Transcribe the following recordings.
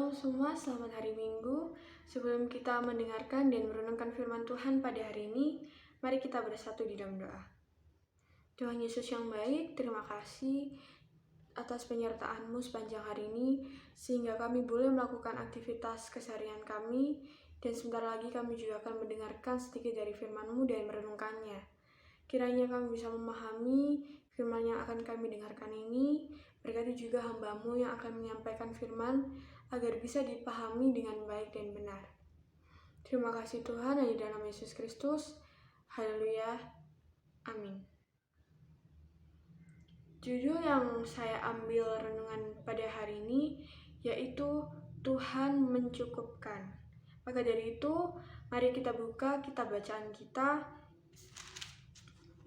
Halo semua, selamat hari Minggu. Sebelum kita mendengarkan dan merenungkan firman Tuhan pada hari ini, mari kita bersatu di dalam doa. Tuhan Yesus yang baik, terima kasih atas penyertaan-Mu sepanjang hari ini, sehingga kami boleh melakukan aktivitas keseharian kami, dan sebentar lagi kami juga akan mendengarkan sedikit dari firman-Mu dan merenungkannya. Kiranya kami bisa memahami firman yang akan kami dengarkan ini, berkati juga hamba-Mu yang akan menyampaikan firman, agar bisa dipahami dengan baik dan benar. Terima kasih Tuhan, hanya dalam Yesus Kristus. Haleluya. Amin. Judul yang saya ambil renungan pada hari ini yaitu Tuhan mencukupkan. Maka dari itu, mari kita buka kitab bacaan kita,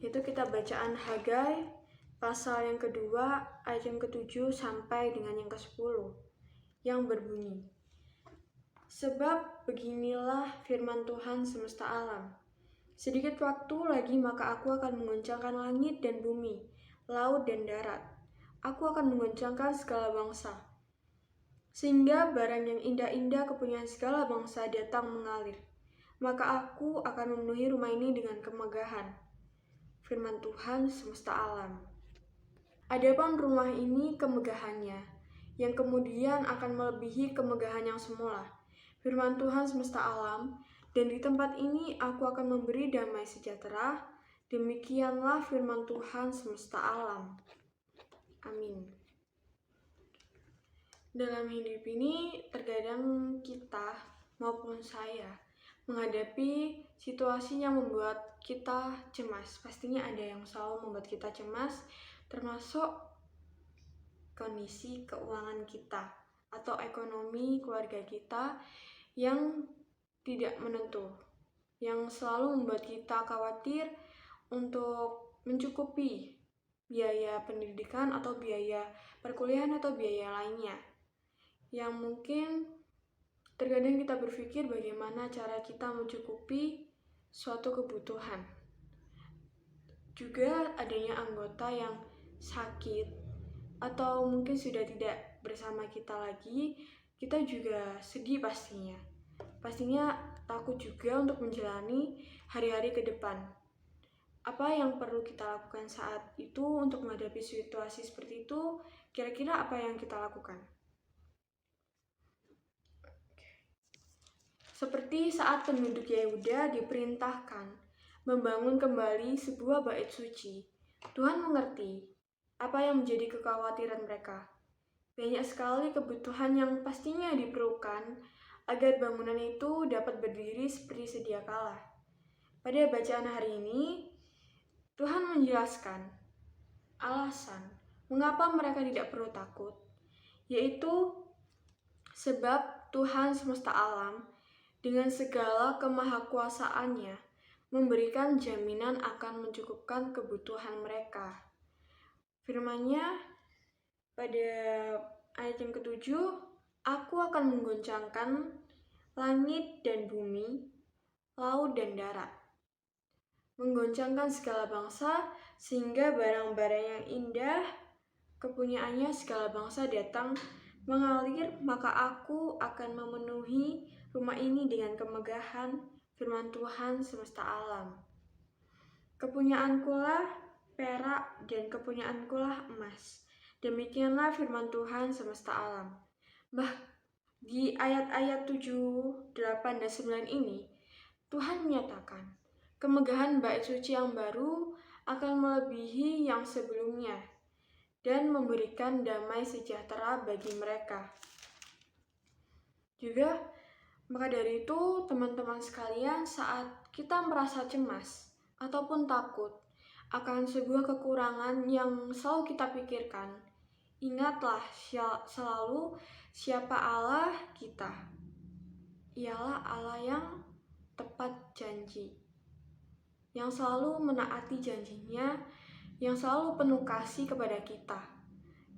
yaitu kitab bacaan Hagai, pasal yang kedua, ayat yang ke-7 sampai dengan yang ke-10, yang berbunyi, "Sebab beginilah firman Tuhan semesta alam. Sedikit waktu lagi maka aku akan mengguncangkan langit dan bumi, laut dan darat. Aku akan mengguncangkan segala bangsa. Sehingga barang yang indah-indah kepunyaan segala bangsa datang mengalir. Maka aku akan memenuhi rumah ini dengan kemegahan." Firman Tuhan semesta alam. Adapun rumah ini kemegahannya, yang kemudian akan melebihi kemegahan yang semula. Firman Tuhan semesta alam, dan di tempat ini aku akan memberi damai sejahtera. Demikianlah firman Tuhan semesta alam. Amin. Dalam hidup ini, terkadang kita maupun saya menghadapi situasi yang membuat kita cemas. Pastinya ada yang selalu membuat kita cemas, termasuk kondisi keuangan kita atau ekonomi keluarga kita yang tidak menentu, yang selalu membuat kita khawatir untuk mencukupi biaya pendidikan atau biaya perkuliahan atau biaya lainnya, yang mungkin terkadang kita berpikir bagaimana cara kita mencukupi suatu kebutuhan. Juga adanya anggota yang sakit atau mungkin sudah tidak bersama kita lagi, kita juga sedih pastinya. Pastinya takut juga untuk menjalani hari-hari ke depan. Apa yang perlu kita lakukan saat itu untuk menghadapi situasi seperti itu? Kira-kira apa yang kita lakukan? Seperti saat penduduk Yehuda diperintahkan membangun kembali sebuah bait suci, Tuhan mengerti apa yang menjadi kekhawatiran mereka. Banyak sekali kebutuhan yang pastinya diperlukan agar bangunan itu dapat berdiri seperti sedia kala. Pada bacaan hari ini, Tuhan menjelaskan alasan mengapa mereka tidak perlu takut, yaitu sebab Tuhan semesta alam dengan segala kemahakuasaannya memberikan jaminan akan mencukupkan kebutuhan mereka. Firman-Nya pada ayat yang ke-7, aku akan mengguncangkan langit dan bumi, laut dan darat. Menggoncangkan segala bangsa, sehingga barang-barang yang indah kepunyaannya segala bangsa datang mengalir, maka aku akan memenuhi rumah ini dengan kemegahan. Firman Tuhan semesta alam. Kepunyaankulah perak dan kepunyaankulah emas. Demikianlah firman Tuhan semesta alam. Di ayat-ayat 7, 8, dan 9 ini, Tuhan menyatakan kemegahan bait suci yang baru akan melebihi yang sebelumnya dan memberikan damai sejahtera bagi mereka. Juga, maka dari itu, teman-teman sekalian, saat kita merasa cemas ataupun takut akan sebuah kekurangan yang selalu kita pikirkan, ingatlah selalu siapa Allah kita. Ialah Allah yang tepat janji, yang selalu menaati janjinya, yang selalu penuh kasih kepada kita,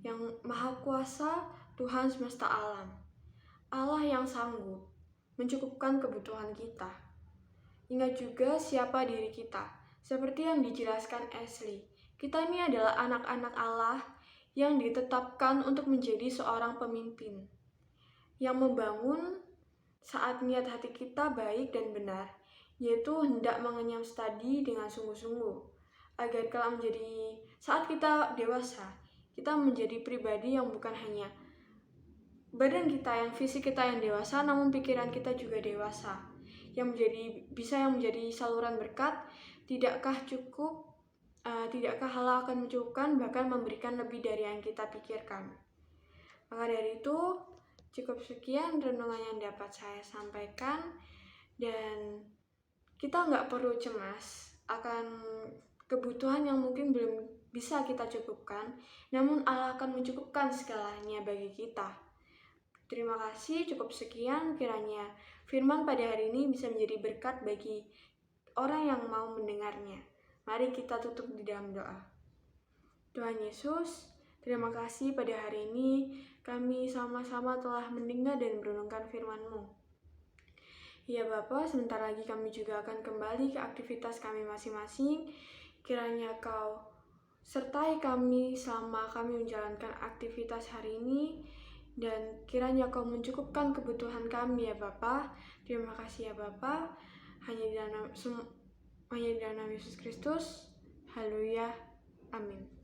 yang maha kuasa, Tuhan semesta alam, Allah yang sanggup mencukupkan kebutuhan kita. Ingat juga siapa diri kita. Seperti yang dijelaskan Ashley, kita ini adalah anak-anak Allah yang ditetapkan untuk menjadi seorang pemimpin, yang membangun saat niat hati kita baik dan benar, yaitu hendak mengenyam studi dengan sungguh-sungguh, agar kelak menjadi saat kita dewasa, kita menjadi pribadi yang bukan hanya badan kita, fisik kita yang dewasa, namun pikiran kita juga dewasa, yang menjadi saluran berkat. Tidakkah Allah akan mencukupkan, bahkan memberikan lebih dari yang kita pikirkan? Maka dari itu, cukup sekian renungan yang dapat saya sampaikan, dan kita nggak perlu cemas akan kebutuhan yang mungkin belum bisa kita cukupkan, namun Allah akan mencukupkan segalanya bagi kita. Terima kasih, cukup sekian. Kiranya firman pada hari ini bisa menjadi berkat bagi orang yang mau mendengarnya. Mari kita tutup di dalam doa. Tuhan Yesus, terima kasih pada hari ini kami sama-sama telah mendengar dan merenungkan firman-Mu. Ya Bapa, sebentar lagi kami juga akan kembali ke aktivitas kami masing-masing. Kiranya Kau sertai kami selama kami menjalankan aktivitas hari ini, dan kiranya Kau mencukupkan kebutuhan kami ya Bapa. Terima kasih ya Bapa. Hanya di dalam Yesus Kristus. Haleluya. Amin.